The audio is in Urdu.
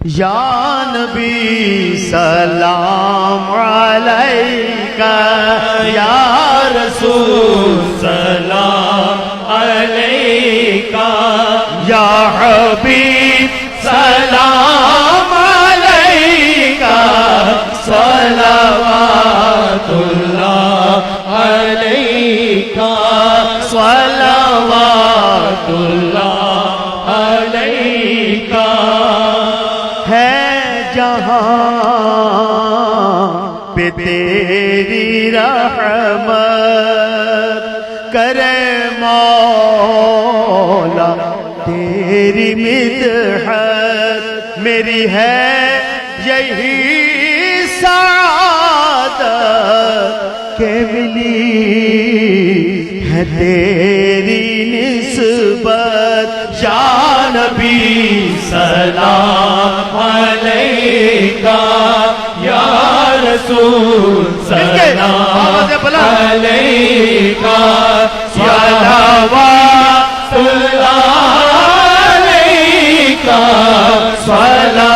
یا نبی سلام علیکہ، یا رسول سلام علیکہ، یا حبیب سلام علیکہ، صلوات اللہ علیکہ، صلوات اللہ علیکہ۔ ہے جہاں پہ تیری رحمت، کرے مولا تیری مدحت، میری ہے یہی سعادت کہ ملی ہے تیری نسبت۔ یا نبی سلام علیکہ، یا رسول سلام علیکہ، صلوات اللہ علیکہ، صلوات